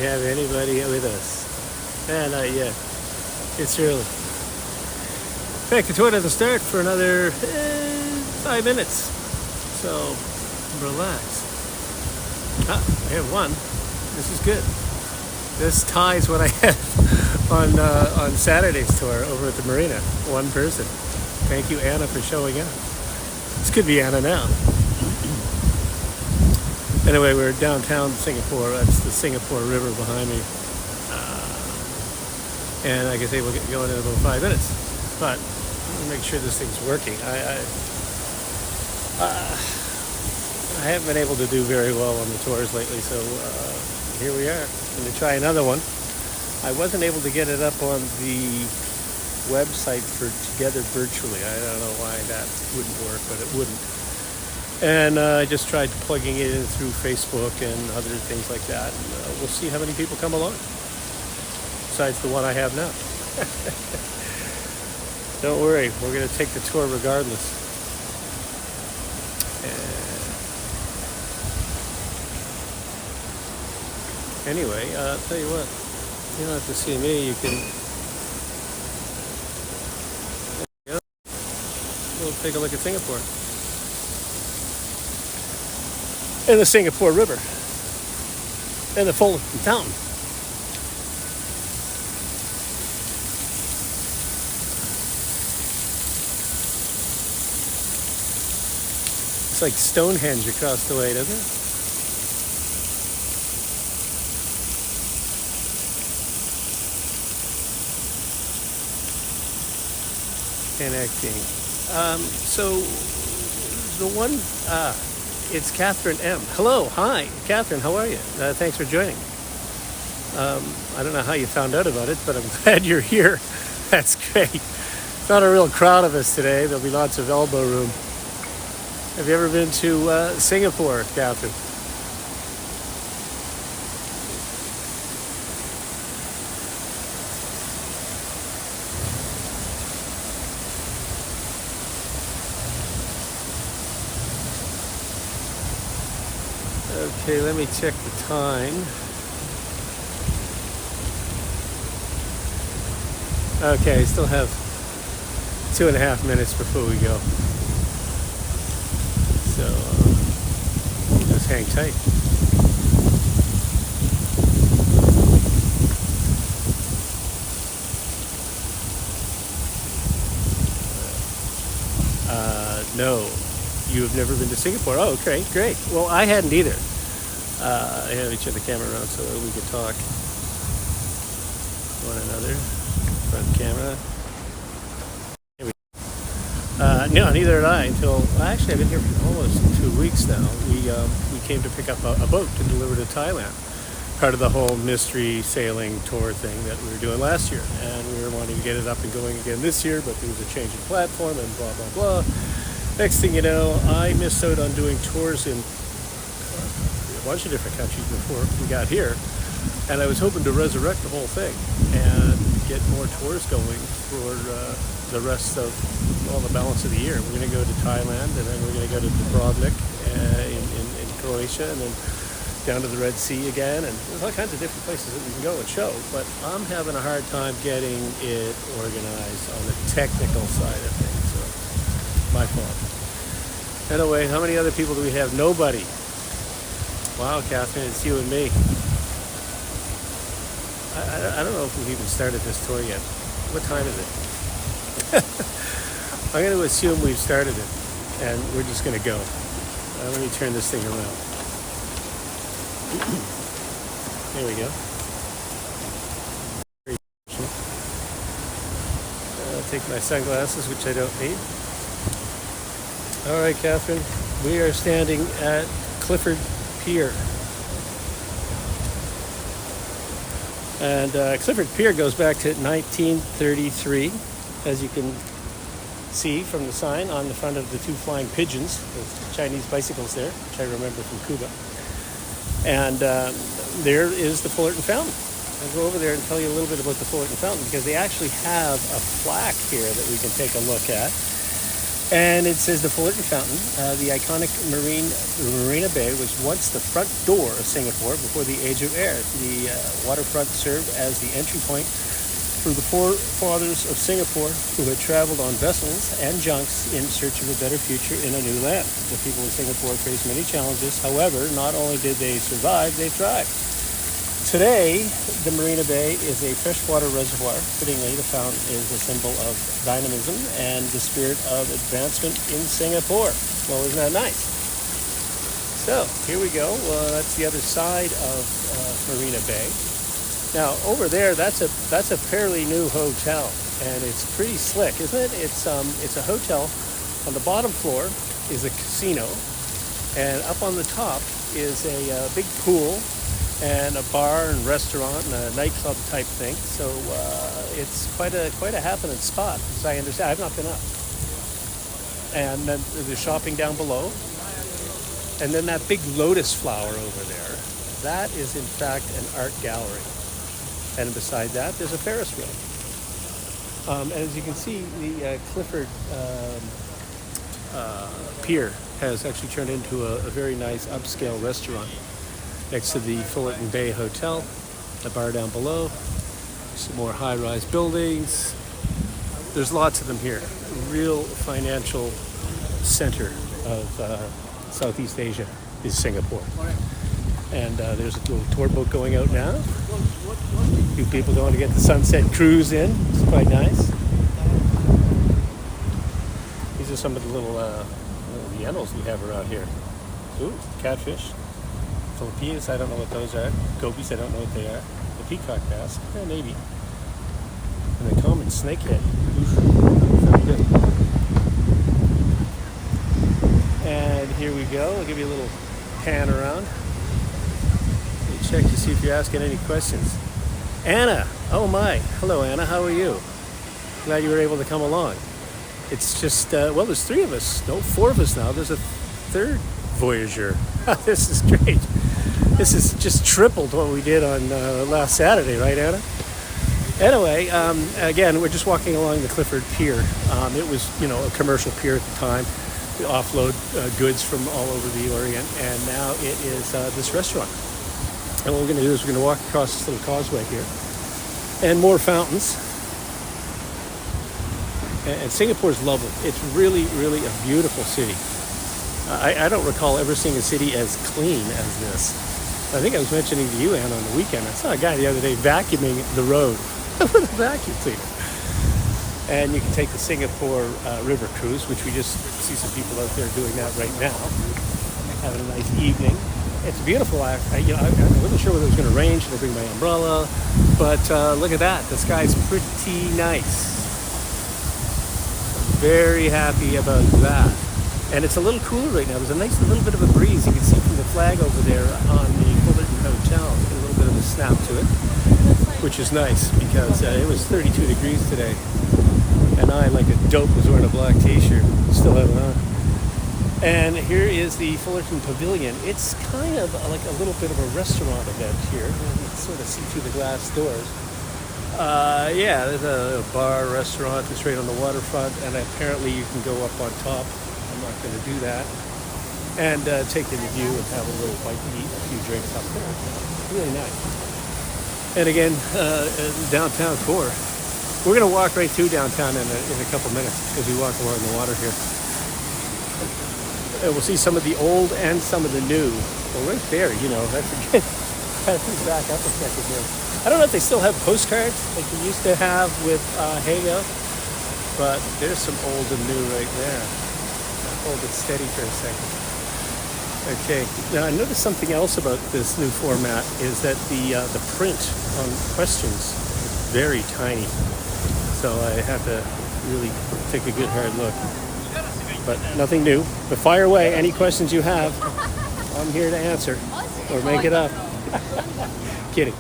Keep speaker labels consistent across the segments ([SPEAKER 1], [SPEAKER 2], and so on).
[SPEAKER 1] have anybody with us? Not yet. It's early. In fact, the tour doesn't start for another 5 minutes. So, relax. I have one. This is good. This ties what I had on Saturday's tour over at the marina. One person. Thank you, Anna, for showing up. This could be Anna now. Anyway, we're downtown Singapore. That's the Singapore River behind me. And like I say, we'll get going in about 5 minutes. But I'll make sure this thing's working. I haven't been able to do very well on the tours lately, so here we are. I'm going to try another one. I wasn't able to get it up on the website for Together Virtually. I don't know why that wouldn't work, but it wouldn't. And I just tried plugging it in through Facebook and other things like that. And, we'll see how many people come along, besides the one I have now. Don't worry, we're going to take the tour regardless. Anyway, I'll tell you what, you don't have to see me, you can we'll take a look at Singapore. And the Singapore River. And the Fullerton Fountain. It's like Stonehenge across the way, doesn't it? Connecting. So the one, it's Catherine M. Hello, hi, Catherine, how are you? Thanks for joining. I don't know how you found out about it, but I'm glad you're here. That's great. Not a real crowd of us today. There'll be lots of elbow room. Have you ever been to Singapore, Catherine? Okay, let me check the time. Okay, I still have 2.5 minutes before we go. So, just hang tight. No, you have never been to Singapore. Oh, okay, great. Well, I hadn't either. I had to turn the camera around so that we could talk to one another. Front camera. Here we go. No, neither had I until actually I've been here for almost 2 weeks now. We came to pick up a boat to deliver to Thailand. Part of the whole mystery sailing tour thing that we were doing last year, and we were wanting to get it up and going again this year, but there was a change in platform and blah blah blah. Next thing you know, I missed out on doing tours in a bunch of different countries before we got here, and I was hoping to resurrect the whole thing and get more tours going for the rest of the balance of the year. We're going to go to Thailand, and then we're going to go to Dubrovnik in Croatia, and then down to the Red Sea again, and there's all kinds of different places that we can go and show, but I'm having a hard time getting it organized on the technical side of things, so my fault. Anyway, how many other people do we have? Nobody. Wow, Catherine, it's you and me. I don't know if we've even started this tour yet. What time is it? I'm going to assume we've started it, and we're just going to go. Let me turn this thing around. There we go. I'll take my sunglasses, which I don't need. All right, Catherine, we are standing at Clifford Pier. And Clifford Pier goes back to 1933, as you can see from the sign on the front of the two flying pigeons, the Chinese bicycles there, which I remember from Cuba. And there is the Fullerton Fountain. I'll go over there and tell you a little bit about the Fullerton Fountain, because they actually have a plaque here that we can take a look at. And it says the Fullerton Fountain, the iconic Marina Bay, was once the front door of Singapore before the Age of Air. The waterfront served as the entry point for the forefathers of Singapore who had traveled on vessels and junks in search of a better future in a new land. The people of Singapore faced many challenges. However, not only did they survive, they thrived. Today, the Marina Bay is a freshwater reservoir. Fittingly, the fountain is a symbol of dynamism and the spirit of advancement in Singapore. Well, isn't that nice? So, here we go. That's the other side of Marina Bay. Now, over there, that's a fairly new hotel, and it's pretty slick, isn't it? It's a hotel. On the bottom floor is a casino, and up on the top is a big pool and a bar and restaurant and a nightclub type thing. So it's quite a happening spot, as I understand. I've not been up. And then there's shopping down below, and then that big lotus flower over there. That is in fact an art gallery. And beside that, there's a Ferris wheel. And as you can see, the Clifford Pier has actually turned into a very nice upscale restaurant next to the Fullerton Bay Hotel, the bar down below, some more high-rise buildings. There's lots of them here. A real financial center of Southeast Asia is Singapore. And there's a little tour boat going out now. A few people going to get the sunset cruise in. It's quite nice. These are some of the little yenos we have around here. Ooh, catfish. Philippines, I don't know what those are. Gobies, I don't know what they are. The peacock bass, yeah, maybe. And the common snakehead. Good. And here we go. I'll give you a little pan around. Check to see if you're asking any questions. Anna, oh my. Hello, Anna. How are you? Glad you were able to come along. It's just, well, there's 3 of us. No, 4 of us now. There's a 3rd Voyager. This is great. This is just tripled what we did on last Saturday, right, Anna? Anyway, again, we're just walking along the Clifford Pier. It was, a commercial pier at the time. We offload goods from all over the Orient, and now it is this restaurant. And what we're going to do is we're going to walk across this little causeway here. And more fountains. And Singapore's lovely. It's really, really a beautiful city. I don't recall ever seeing a city as clean as this. I think I was mentioning to you, Anna, on the weekend. I saw a guy the other day vacuuming the road with a vacuum cleaner. And you can take the Singapore River Cruise, which we just see some people out there doing that right now. Having a nice evening. It's beautiful. I wasn't sure whether it was going to rain. Should I bring my umbrella? But look at that. The sky's pretty nice. Very happy about that. And it's a little cooler right now. There's a nice little bit of a breeze. You can see from the flag over there on the Fullerton Hotel. Get a little bit of a snap to it, which is nice because it was 32 degrees today. And I, like a dope, was wearing a black t-shirt. Still have it on. And here is the Fullerton Pavilion. It's kind of like a little bit of a restaurant event here. You can sort of see through the glass doors. Yeah, there's a bar, restaurant that's right on the waterfront, and apparently you can go up on top. I'm not going to do that. And take in the view and have a little bite to eat, a few drinks up there. Really nice. And again, downtown core. We're going to walk right through downtown in a couple minutes as we walk along the water here. We'll see some of the old and some of the new. Well, right there, that's again. Back up a second here. I don't know if they still have postcards like we used to have with Hangout, but there's some old and new right there. I'll hold it steady for a second. Okay, now I noticed something else about this new format is that the print on questions is very tiny. So I have to really take a good hard look. But nothing new. But fire away, any questions you have, I'm here to answer or make it up. Kidding.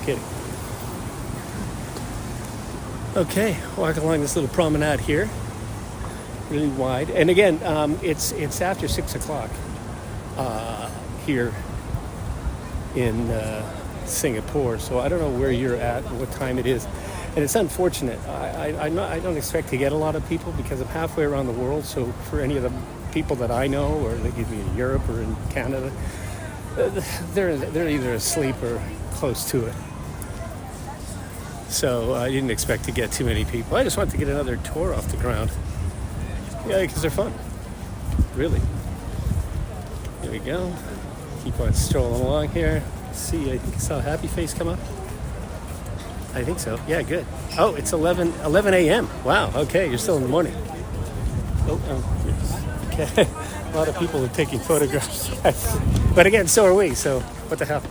[SPEAKER 1] Okay, walk along this little promenade here, really wide. And again, it's after 6 o'clock here in Singapore. So I don't know where you're at and what time it is. And it's unfortunate. I don't expect to get a lot of people because I'm halfway around the world. So for any of the people that I know, or they give me in Europe or in Canada, they're either asleep or close to it. So I didn't expect to get too many people. I just wanted to get another tour off the ground. Yeah, because they're fun. Really. Here we go. Keep on strolling along here. See, I think I saw a happy face come up. I think so. Yeah, good. Oh, it's 11 a.m. Wow, okay, you're still in the morning. Okay. A lot of people are taking photographs. But again, so are we, so what the hell?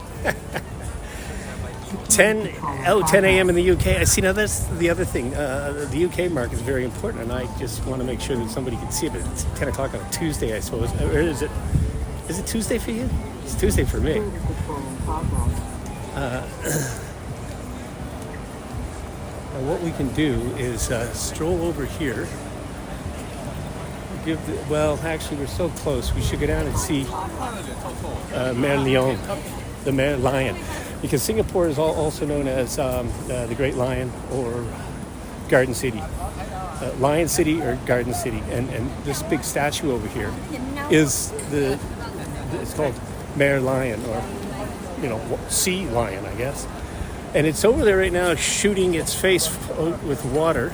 [SPEAKER 1] 10 a.m. in the UK. I see, now that's the other thing. The UK market is very important, and I just want to make sure that somebody can see it. But it's 10 o'clock on a Tuesday, I suppose. Or is it Tuesday for you? It's Tuesday for me. And what we can do is stroll over here. Actually, we're so close. We should go down and see Mer Lion, the Mer Lion, because Singapore is also known as the Great Lion or Garden City, Lion City or Garden City. And this big statue over here is it's called Mer Lion, or sea lion, I guess. And it's over there right now shooting its face with water.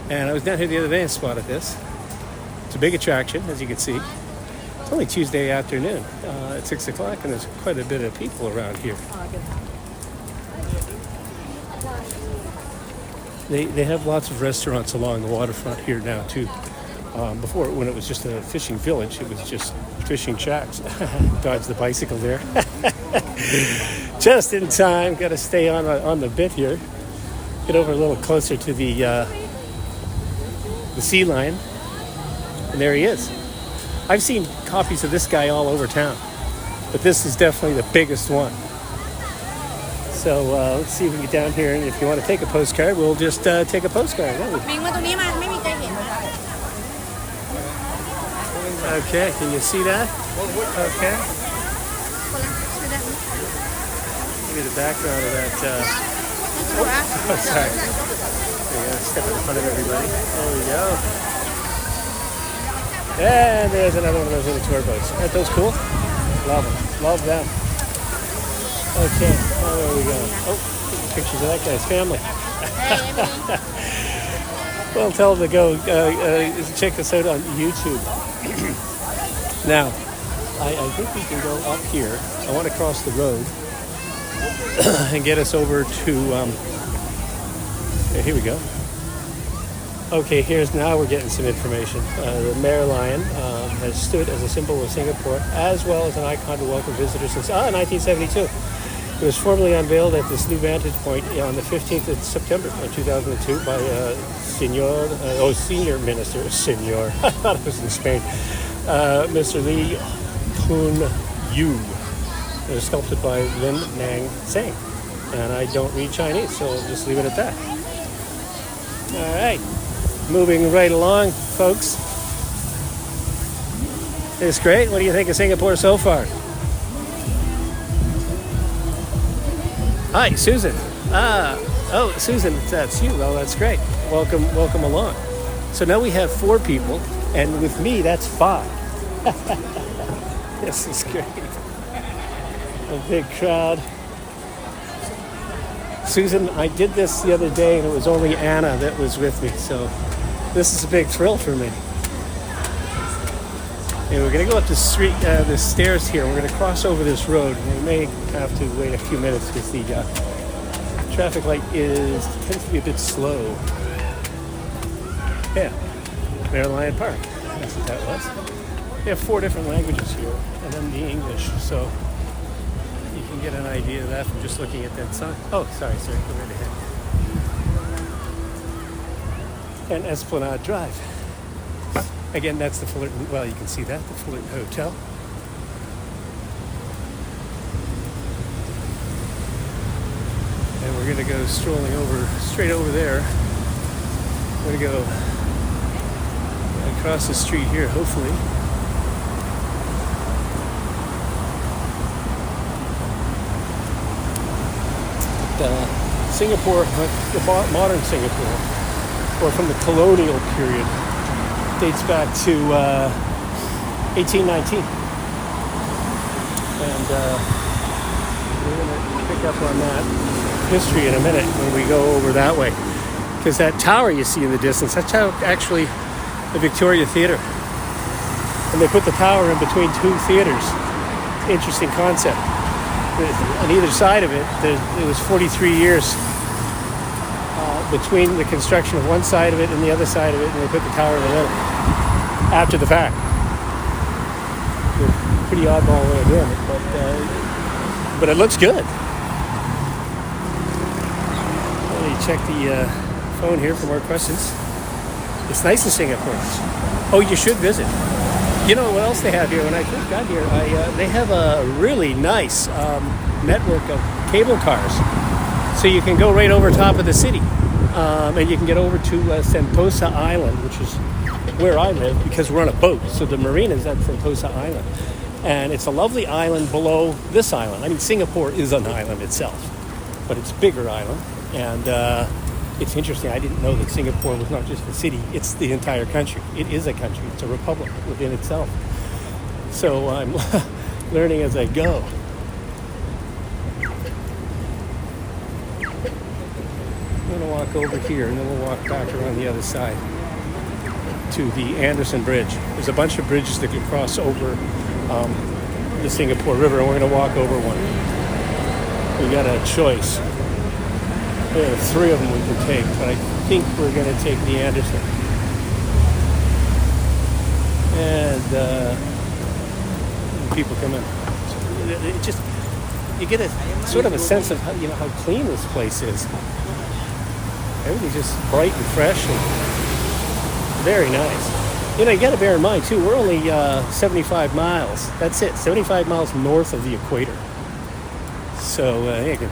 [SPEAKER 1] And I was down here the other day and spotted this. It's a big attraction, as you can see. It's only Tuesday afternoon at 6 o'clock, and there's quite a bit of people around here. They have lots of restaurants along the waterfront here now, too. Before, when it was just a fishing village, it was just fishing shacks. Dodge the bicycle there. Just in time. Got to stay on the bit here. Get over a little closer to the sea lion. And there he is. I've seen copies of this guy all over town, but this is definitely the biggest one. So let's see if we get down here, and if you want to take a postcard, we'll just take a postcard. Okay, can you see that? Okay. Maybe the background of that. Sorry. There you go. Step in front of everybody. There we go. And there's another one of those little tour boats. Aren't those cool? Love them. Love them. Okay, now where are we going? Oh, pictures of that guy's family. Well, tell them to go check us out on YouTube. Now, I think we can go up here. I want to cross the road and get us over to... here we go. Okay, now we're getting some information. The Mer Lion has stood as a symbol of Singapore, as well as an icon to welcome visitors since 1972. It was formally unveiled at this new vantage point on the 15th of September of 2002 by Senior Minister, Senor, I thought it was in Spain, Mr. Lee Kun Yu. It was sculpted by Lin Nang Tseng. And I don't read Chinese, so I'll just leave it at that. All right. Moving right along, folks. It's great. What do you think of Singapore so far? Hi, Susan. Susan, that's you. Well, that's great. Welcome along. So now we have 4 people, and with me, that's 5. This is great. A big crowd. Susan, I did this the other day, and it was only Anna that was with me, so this is a big thrill for me. And we're going to go up the street, the stairs here. We're going to cross over this road. We may have to wait a few minutes because the traffic light tends to be a bit slow. Yeah, Mer Lion Park. That's what that was. They have 4 different languages here, and then the English. So you can get an idea of that from just looking at that sign. Oh, sorry, sir. Go right ahead. And Esplanade Drive. Again, that's the Fullerton. Well, you can see that, the Fullerton Hotel. And we're going to go strolling straight over there. We're going to go across the street here, hopefully. Singapore, modern Singapore, or from the colonial period, dates back to 1819. And we're going to pick up on that history in a minute when we go over that way. Because that tower you see in the distance, that's actually the Victoria Theatre. And they put the tower in between two theaters. Interesting concept. On either side of it, it was 43 years between the construction of one side of it and the other side of it, and they put the tower in the middle after the fact. Pretty oddball way of doing it, but it looks good. Let me check the phone here for more questions. It's nice in Singapore. Oh, you should visit. You know what else they have here? When I first got here, they have a really nice network of cable cars. So you can go right over top of the city. And you can get over to Sentosa Island, which is where I live, because we're on a boat. So the marina's at Sentosa Island. And it's a lovely island below this island. I mean, Singapore is an island itself, but it's a bigger island. And it's interesting. I didn't know that Singapore was not just a city. It's the entire country. It is a country. It's a republic within itself. So I'm learning as I go. I'm going to walk over here, and then we'll walk back around the other side to the Anderson Bridge. There's a bunch of bridges that can cross over the Singapore River, and we're going to walk over one. We got a choice. There are three of them we can take, but I think we're going to take the Anderson. And people come in. It just, you get a sort of a sense of how, how clean this place is. Everything's just bright and fresh and very nice. You got to bear in mind too, we're only 75 miles. That's it, 75 miles north of the equator. So you can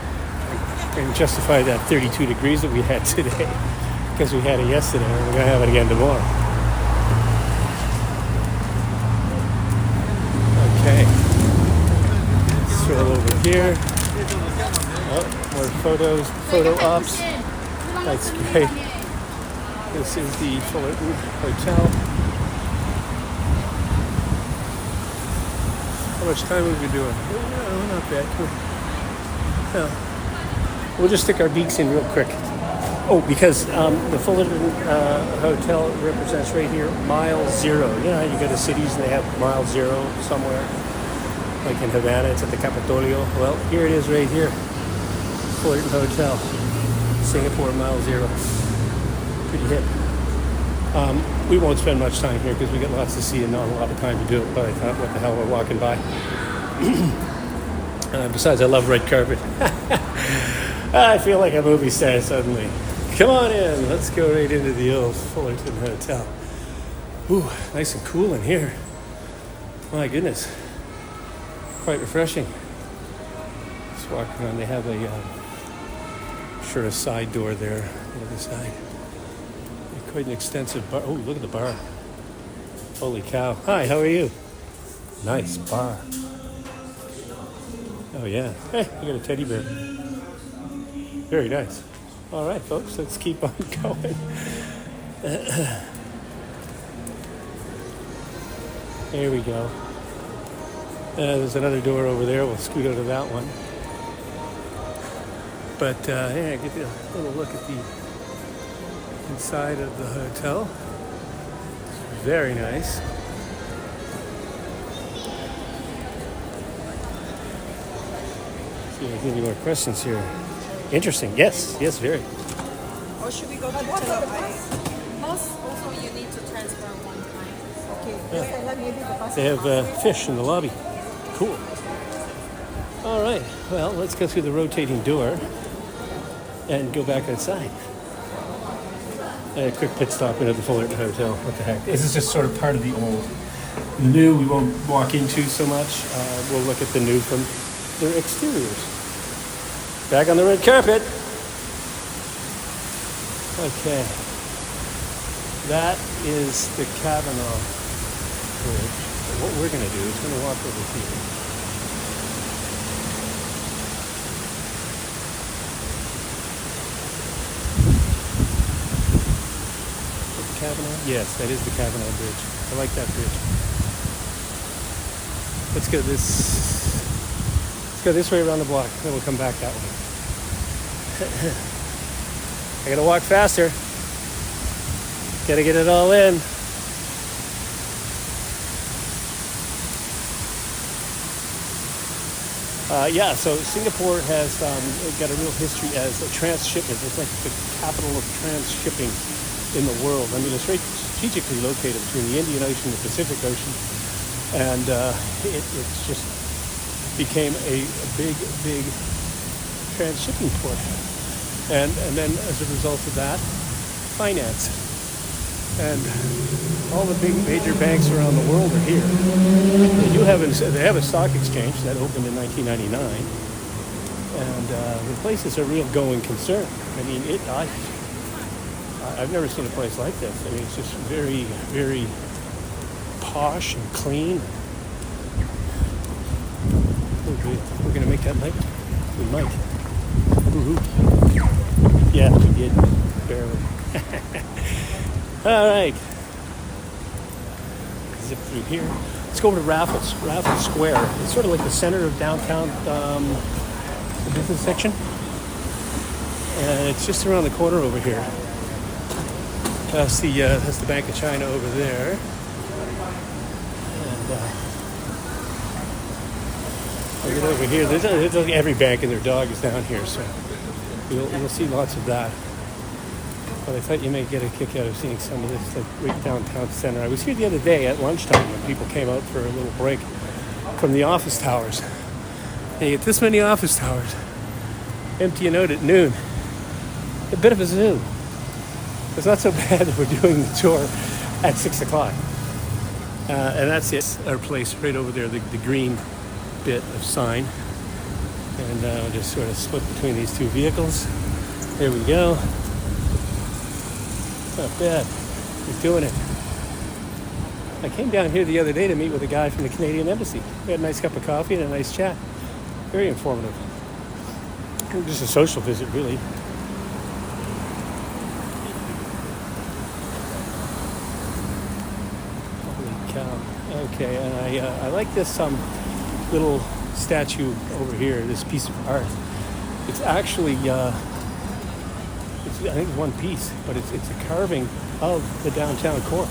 [SPEAKER 1] justify that 32 degrees that we had today, because we had it yesterday and we're going to have it again tomorrow. Okay. Stroll over here. Oh, more photo ops. That's great. This is the Fullerton Hotel. How much time have we been doing? Oh, not bad. Cool. We'll just stick our beaks in real quick. Oh, because the Fullerton Hotel represents right here mile zero. You know how you go to cities and they have mile zero somewhere? Like in Havana, it's at the Capitolio. Well, here it is right here. Fullerton Hotel. Singapore, mile zero. Pretty hip. We won't spend much time here because we got lots to see and not a lot of time to do it. But I thought, what the hell, we're walking by. Besides, I love red carpet. I feel like a movie star suddenly. Come on in. Let's go right into the old Fullerton Hotel. Ooh, nice and cool in here. My goodness. Quite refreshing. Just walk around. They have a side door there on the other side. Quite an extensive bar. Oh, look at the bar. Holy cow. Hi, how are you? Nice bar. Oh, yeah. Hey, you got a teddy bear. Very nice. All right, folks, let's keep on going. There we go. There's another door over there. We'll scoot out of that one. But, yeah, get a little look at the inside of the hotel. Very nice. See if I can give you more questions here. Interesting. Yes, very.
[SPEAKER 2] Or should we go to the most? Also, you need to transfer one time. Okay.
[SPEAKER 1] Yeah. They have fish in the lobby. Cool. All right. Well, let's go through the rotating door and go back outside. A quick pit stop into the Fullerton Hotel. What the heck? This is just sort of part of the old. The new we won't walk into so much. We'll look at the new from their exteriors. Back on the red carpet. Okay. That is the Kavanaugh Bridge. So what we're going to do is going to walk over here. Kavanaugh? Yes, that is the Kavanaugh Bridge. I like that bridge. Let's go this way around the block, then we'll come back that way. I gotta walk faster. Gotta get it all in. So Singapore has got a real history as a transshipment. It's like the capital of transshipping in the world. I mean, it's very strategically located between the Indian Ocean and the Pacific Ocean, and it's just became a big transshipping port. And then as a result of that, finance. And all the big major banks around the world are here. They have a stock exchange that opened in 1999, and the place is a real going concern. I mean, I've never seen a place like this. I mean, it's just very, very posh and clean. We're gonna make that light. We might. Woo-hoo. Yeah, we did barely. All right. Zip through here. Let's go over to Raffles Square. It's sort of like the center of downtown, the business section. And it's just around the corner over here. That's the Bank of China over there. And I'll get over here. There's every bank and their dog is down here, so you'll see lots of that. But I thought you may get a kick out of seeing some of this, like right downtown center. I was here the other day at lunchtime when people came out for a little break from the office towers. And you get this many office towers emptying out at noon. A bit of a zoo. It's not so bad that we're doing the tour at 6 o'clock. And that's it, our place right over there, the green bit of sign. And I'll just sort of split between these two vehicles. There we go. Not bad. He's doing it. I came down here the other day to meet with a guy from the Canadian Embassy. We had a nice cup of coffee and a nice chat. Very informative. Just a social visit, really. Holy cow. Okay, and I like this little statue over here, this piece of art. It's actually... I think it's one piece, but it's a carving of the downtown core.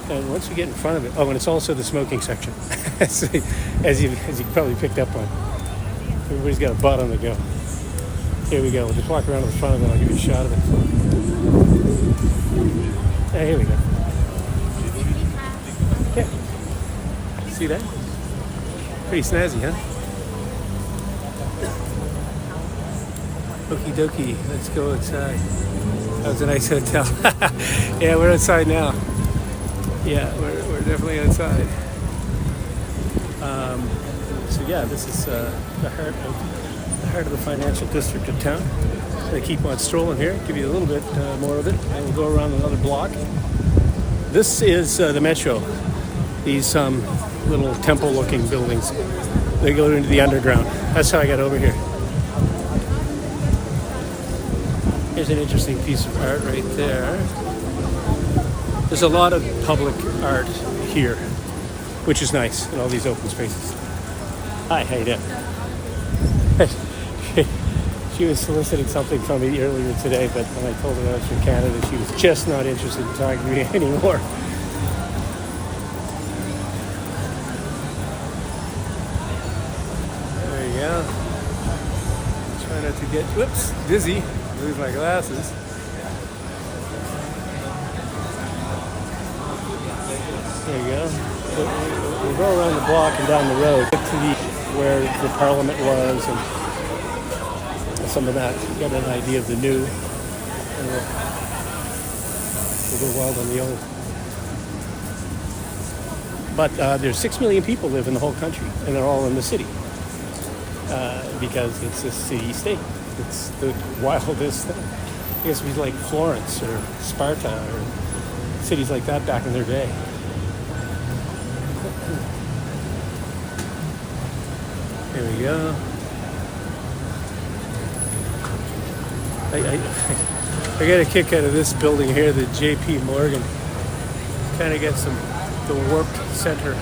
[SPEAKER 1] And once you get in front of it, and it's also the smoking section, as you probably picked up on. Everybody's got a butt on the go. Here we go. We'll just walk around to the front of it. I'll give you a shot of it. Here we go. Yeah. See that? Pretty snazzy, huh? Okie dokie, let's go outside. That was a nice hotel. Yeah, we're outside now. Yeah, we're definitely outside. So yeah, this is the heart of the financial district of town. They keep on strolling here, give you a little bit more of it, and we'll go around another block. This is the metro. These little temple-looking buildings. They go into the underground. That's how I got over here. Here's an interesting piece of art right there. There's a lot of public art here, which is nice in all these open spaces. Hi, how you doing? She was soliciting something from me earlier today, but when I told her I was from Canada, she was just not interested in talking to me anymore. There you go. Try not to get, dizzy. Lose my glasses. There you go. We'll go around the block and down the road to where the Parliament was and some of that. Get an idea of the new. And we'll go wild on the old. But there's 6 million people live in the whole country, and they're all in the city because it's a city-state. It's the wildest thing. I guess it was like Florence or Sparta or cities like that back in their day. There we go. I get a kick out of this building here, the J.P. Morgan. Kind of gets the warped center.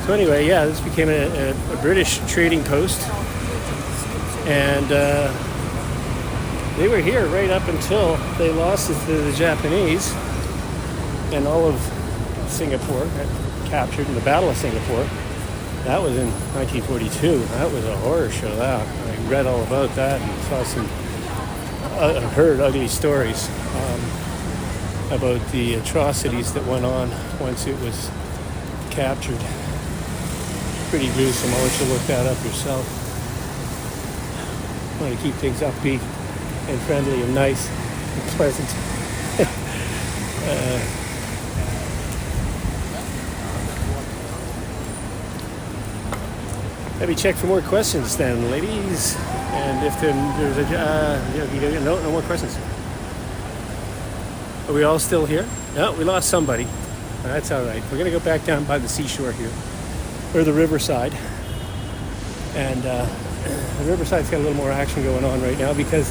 [SPEAKER 1] So anyway, yeah, this became a British trading post, and they were here right up until they lost it to the Japanese, and all of Singapore got captured in the Battle of Singapore. That was in 1942. That was a horror show. That I read all about that and saw some, heard ugly stories about the atrocities that went on once it was captured. Pretty gruesome. I'll let you look that up yourself. I want to keep things upbeat and friendly and nice and pleasant. Let me check for more questions then, ladies. And if there's a no more questions. Are we all still here? No, we lost somebody. That's all right. We're gonna go back down by the seashore here, or the riverside. And the riverside's got a little more action going on right now because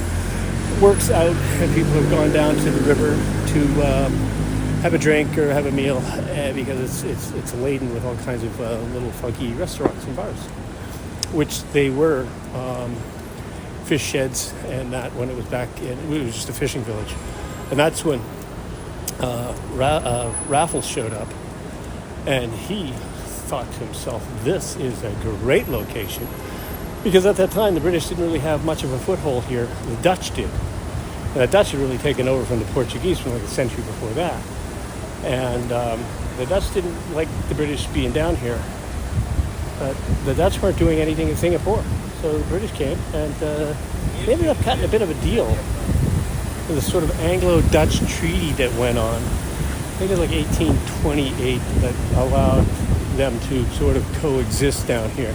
[SPEAKER 1] work's out and people have gone down to the river to have a drink or have a meal because it's laden with all kinds of little funky restaurants and bars, which they were fish sheds, and that when it was back in, it was just a fishing village. And that's when Raffles showed up, and he thought to himself, this is a great location, because at that time the British didn't really have much of a foothold here. The Dutch did. And the Dutch had really taken over from the Portuguese from like a century before that. And the Dutch didn't like the British being down here. But the Dutch weren't doing anything in Singapore. So the British came, and they ended up cutting a bit of a deal with a sort of Anglo-Dutch treaty that went on. I think it was like 1828 that allowed them to sort of coexist down here.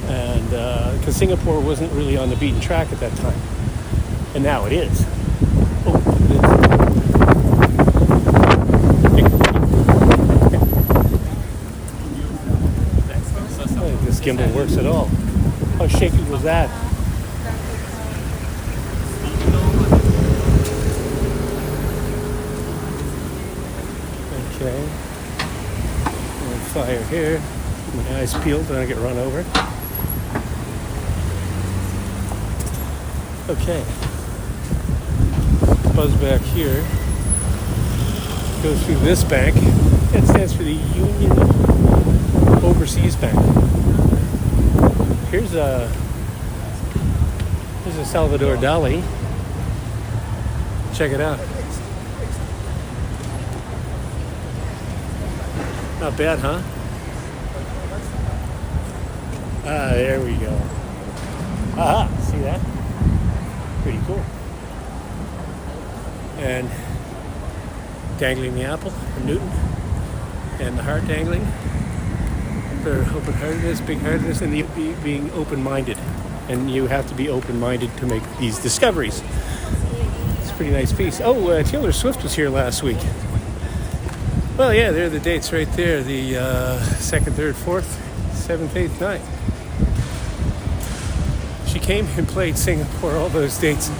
[SPEAKER 1] And because Singapore wasn't really on the beaten track at that time. And now it is. This gimbal works at all. How shaky was that? Okay. Fire here. My eyes peeled, then I get run over. Okay. Buzz back here. Goes through this bank. It stands for the Union Overseas Bank. Here's a Salvador Dali. Check it out. Not bad, huh? There we go. Aha, see that? Pretty cool. And dangling the apple from Newton, and the heart dangling for open-heartedness, big-heartedness, and being open-minded. And you have to be open-minded to make these discoveries. It's a pretty nice piece. Oh, Taylor Swift was here last week. Well, yeah, there are the dates right there. The 2nd, 3rd, 4th, 7th, 8th, 9th. She came and played Singapore all those dates.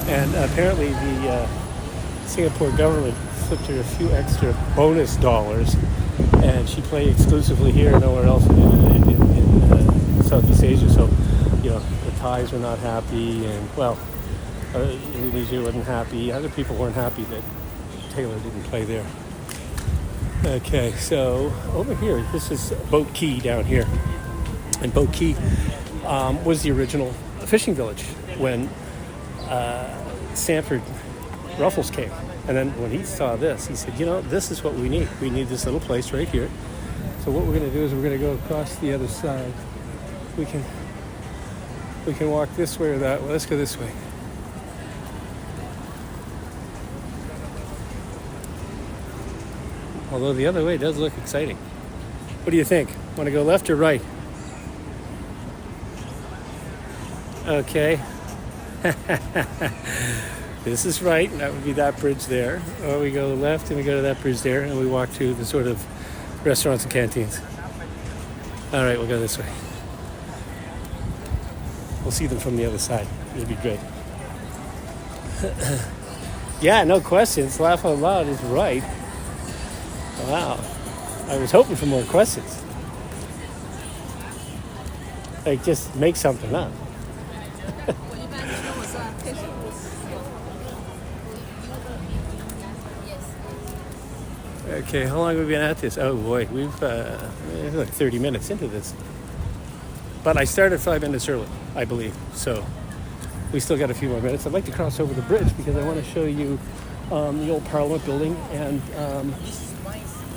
[SPEAKER 1] And apparently the Singapore government slipped her a few extra bonus dollars. And she played exclusively here, nowhere else in Southeast Asia. So, you know, the Thais were not happy. And, well, Indonesia wasn't happy. Other people weren't happy that Taylor didn't play there. Okay, so over here, this is Boat Quay down here. And Boat Quay was the original fishing village when Sanford Ruffles came. And then when he saw this, he said, you know, this is what we need. We need this little place right here. So what we're going to do is we're going to go across the other side. We can walk this way or that way. Let's go this way. Although the other way does look exciting. What do you think? Want to go left or right? This is right, and that would be that bridge there. Or we go left and we go to that bridge there, and we walk to the sort of restaurants and canteens. All right, we'll go this way. We'll see them from the other side. It'll be great. Yeah, no questions. Laugh out loud is right. Wow. I was hoping for more questions. Like, just make something up. Okay, how long have we been at this? Oh boy, we've like 30 minutes into this. But I started 5 minutes early, I believe. So we still got a few more minutes. I'd like to cross over the bridge because I want to show you the old Parliament building and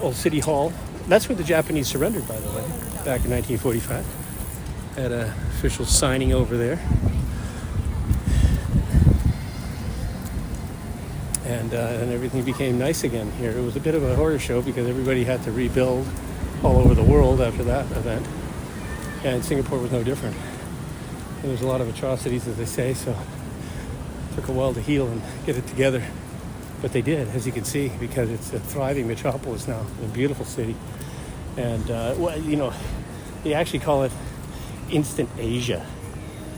[SPEAKER 1] old City Hall. That's where the Japanese surrendered, by the way, back in 1945. Had an official signing over there. And everything became nice again here. It was a bit of a horror show because everybody had to rebuild all over the world after that event. And Singapore was no different. And there's a lot of atrocities, as they say, so it took a while to heal and get it together. But they did, as you can see, because it's a thriving metropolis now, a beautiful city. And, well, you know, they actually call it Instant Asia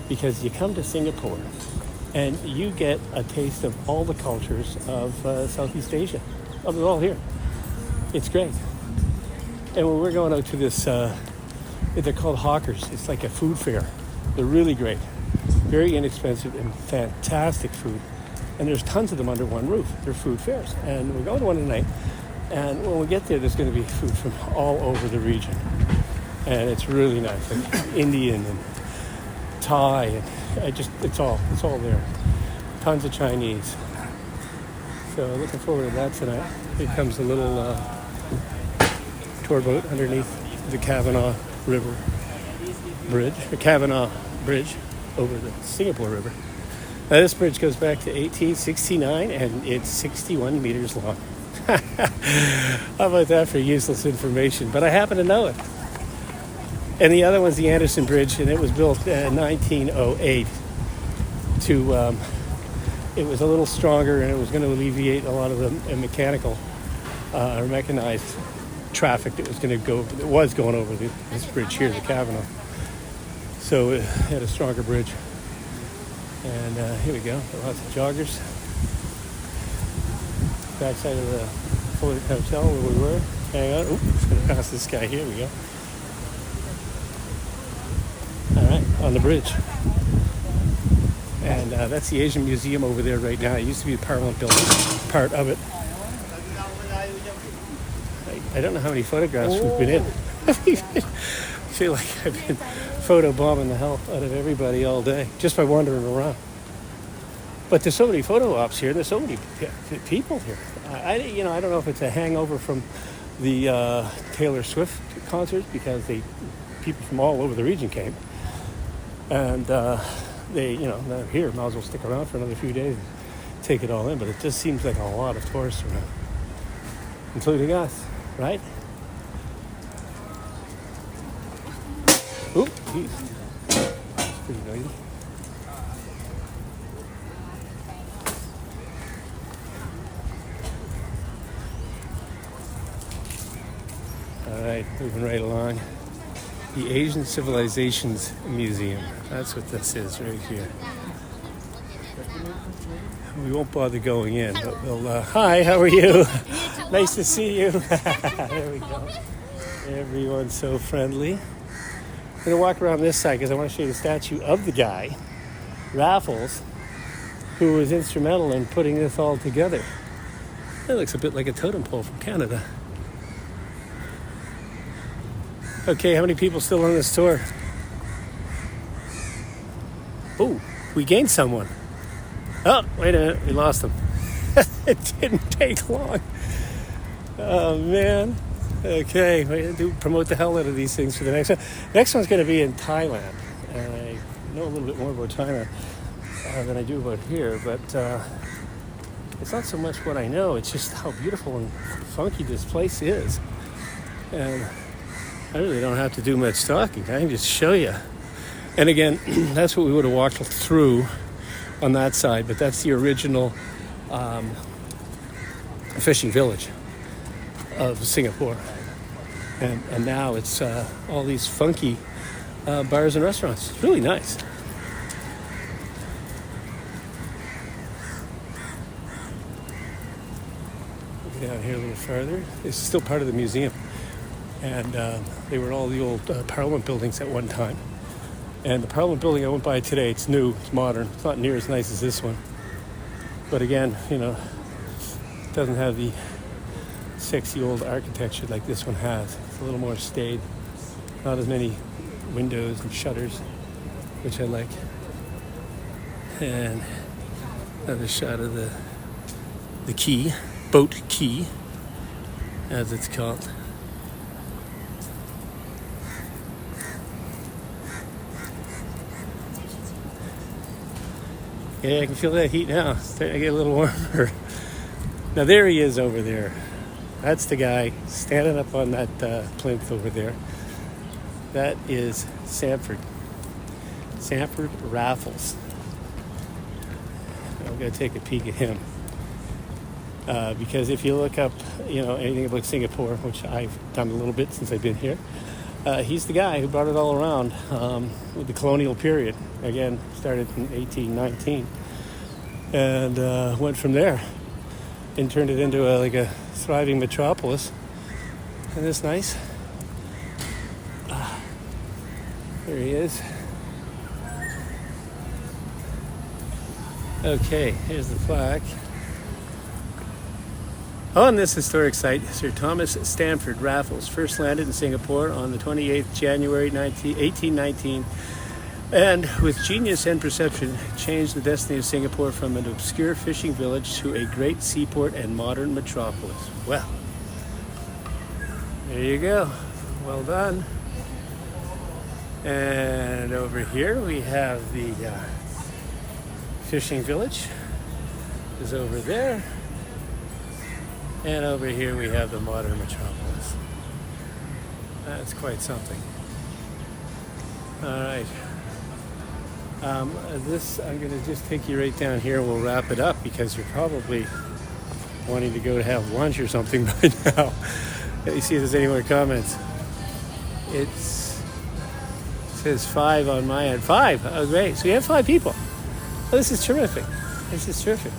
[SPEAKER 1] because you come to Singapore and you get a taste of all the cultures of Southeast Asia. Oh, they're all here. It's great. And when we're going out to this, they're called hawkers. It's like a food fair. They're really great. Very inexpensive and fantastic food. And there's tons of them under one roof. They're food fairs. And we're going to one tonight. And when we get there, there's going to be food from all over the region. And it's really nice. Like Indian and Thai and it's all there. Tons of Chinese. So looking forward to that tonight. Here comes a little tour boat underneath the Kavanaugh River Bridge, the Kavanaugh Bridge over the Singapore River. Now this bridge goes back to 1869 and it's 61 meters long. How about that for useless information? But I happen to know it. And the other one's the Anderson Bridge, and it was built in 1908 it was a little stronger, and it was going to alleviate a lot of the mechanical or mechanized traffic that was going over this bridge here, the Kavanaugh. So it had a stronger bridge. And here we go, lots of joggers. Backside of the Fullerton Hotel where we were. Hang on, just going to pass this guy. Here we go. All right, on the bridge. And that's the Asian Museum over there right now. It used to be the Parliament building, part of it. I don't know how many photographs we've been in. I feel like I've been photo bombing the hell out of everybody all day just by wandering around. But there's so many photo ops here. There's so many people here. I don't know if it's a hangover from the Taylor Swift concerts because people from all over the region came. And they're here. Might as well stick around for another few days and take it all in. But it just seems like a lot of tourists around, including us, right? Oop, geez. That's pretty noisy. All right, moving right along. The Asian Civilizations Museum. That's what this is right here. We won't bother going in, but we'll... hi, how are you? Nice to see you. There we go. Everyone's so friendly. I'm going to walk around this side because I want to show you the statue of the guy, Raffles, who was instrumental in putting this all together. It looks a bit like a totem pole from Canada. Okay, how many people still on this tour? Oh, we gained someone. Oh, wait a minute, we lost him. It didn't take long. Oh, man. Okay, we do promote the hell out of these things for the next one. Next one's going to be in Thailand. And I know a little bit more about China than I do about here, but it's not so much what I know, it's just how beautiful and funky this place is. And I really don't have to do much talking. I can just show you. And again, that's what we would have walked through on that side, but that's the original fishing village of Singapore. And now it's all these funky bars and restaurants. It's really nice. Down here a little farther. This is still part of the museum. And they were all the old Parliament buildings at one time. And the Parliament building I went by today, it's new, it's modern. It's not near as nice as this one. But again, you know, it doesn't have the sexy old architecture like this one has. It's a little more staid. Not as many windows and shutters, which I like. And another shot of the quay, boat quay, as it's called. Yeah, I can feel that heat now. It's starting to get a little warmer. Now there he is over there. That's the guy standing up on that plinth over there. That is Sanford Raffles. I'm going to take a peek at him. Because if you look up, you know, anything about Singapore, which I've done a little bit since I've been here, he's the guy who brought it all around with the colonial period. Again, started in 1819 and went from there and turned it into a thriving metropolis. Isn't this nice? There he is. Okay, here's the plaque. On this historic site, Sir Thomas Stamford Raffles first landed in Singapore on the 28th January 1819, and with genius and perception changed the destiny of Singapore from an obscure fishing village to a great seaport and modern metropolis. Well, there you go. Well done. And over here we have the fishing village is over there. And over here we have the modern metropolis. That's quite something. All right. I'm going to just take you right down here. We'll wrap it up because you're probably wanting to go to have lunch or something by now. Let me see if there's any more comments. It says 5 on my end. 5. Oh, great. So you have 5 people. Oh, this is terrific. This is terrific.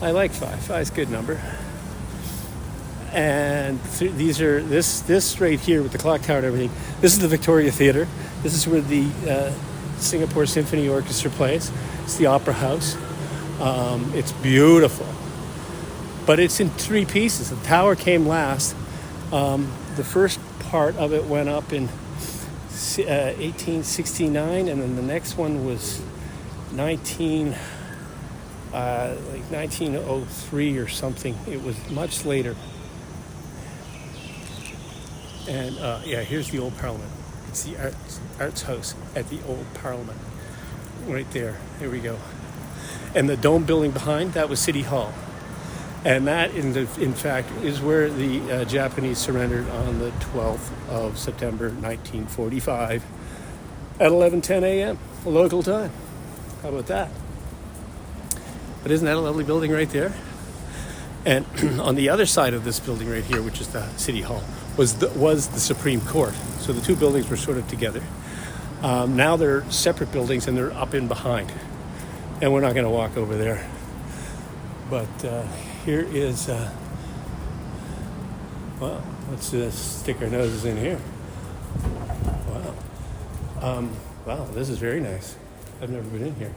[SPEAKER 1] I like 5. 5 is a good number. And this right here with the clock tower and everything, this is the Victoria Theatre. This is where the Singapore Symphony Orchestra plays. It's the Opera House. It's beautiful. But it's in 3 pieces. The tower came last. The first part of it went up in 1869, and then the next one was 1903 or something. It was much later. And here's the old Parliament. It's the Arts House at the old Parliament. Right there. There we go. And the dome building behind, that was City Hall. And that, in fact, is where the Japanese surrendered on the 12th of September, 1945 at 11:10 a.m. local time. How about that? But isn't that a lovely building right there? And on the other side of this building right here, which is the City Hall, was the Supreme Court. So the 2 buildings were sort of together. Now they're separate buildings and they're up in behind. And we're not going to walk over there. But here is, let's stick our noses in here. Wow. Wow, this is very nice. I've never been in here.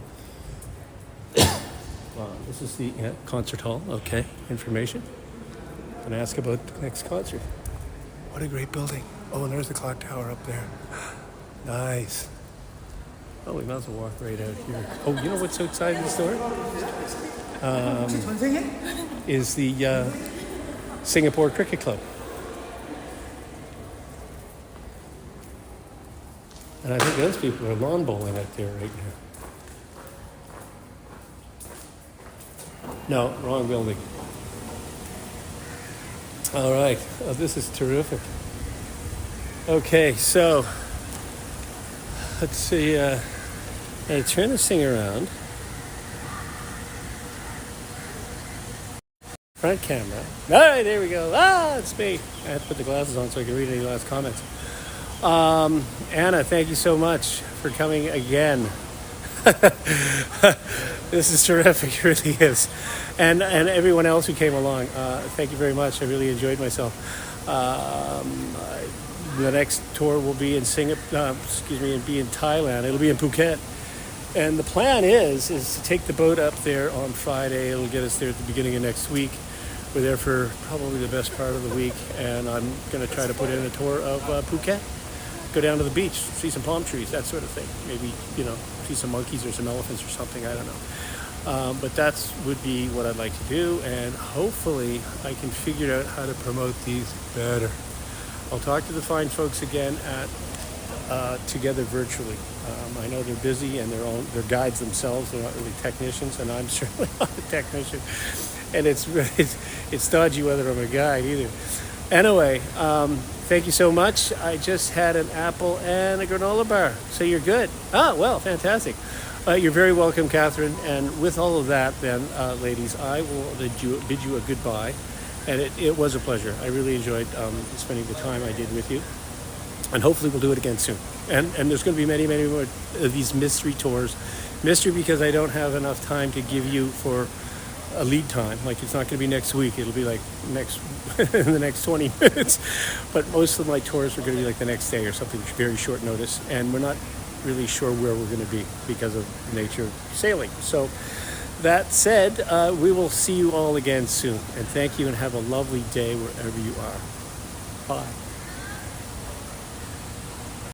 [SPEAKER 1] Wow, this is the concert hall. Okay, information. And ask about the next concert. What a great building. Oh, and there's the clock tower up there. Nice. Oh, we might as well walk right out here. Oh, you know what's outside this door? Is the Singapore Cricket Club. And I think those people are lawn bowling out there right now. No, wrong building. All right. Oh, this is terrific. Okay, so let's see. Turn this thing around. Front camera. All right, there we go. Ah, it's me. I have to put the glasses on so I can read any last comments. Anna, thank you so much for coming again. This is terrific, it really is. And everyone else who came along, thank you very much. I really enjoyed myself. The next tour will be in be in Thailand. It'll be in Phuket. And the plan is to take the boat up there on Friday. It'll get us there at the beginning of next week. We're there for probably the best part of the week, and I'm going to try to put in a tour of Phuket. Go down to the beach, see some palm trees, that sort of thing. Maybe, see some monkeys or some elephants or something, I don't know. But that would be what I'd like to do, and hopefully I can figure out how to promote these better. I'll talk to the fine folks again at Together Virtually. I know they're busy and they're guides themselves. They're not really technicians, and I'm certainly not a technician. And it's dodgy whether I'm a guide either. Anyway, thank you so much. I just had an apple and a granola bar, so you're good. Ah, well, fantastic. You're very welcome, Catherine. And with all of that, then, ladies, I will bid you a goodbye. And it was a pleasure. I really enjoyed spending the time I did with you. And hopefully we'll do it again soon. And there's going to be many, many more of these mystery tours. Mystery because I don't have enough time to give you for a lead time. Like, it's not going to be next week. It'll be like in the next 20 minutes. But most of my tours are going to be like the next day or something, very short notice. And we're not really sure where we're going to be because of the nature of sailing. So that said, we will see you all again soon. And thank you, and have a lovely day wherever you are. Bye.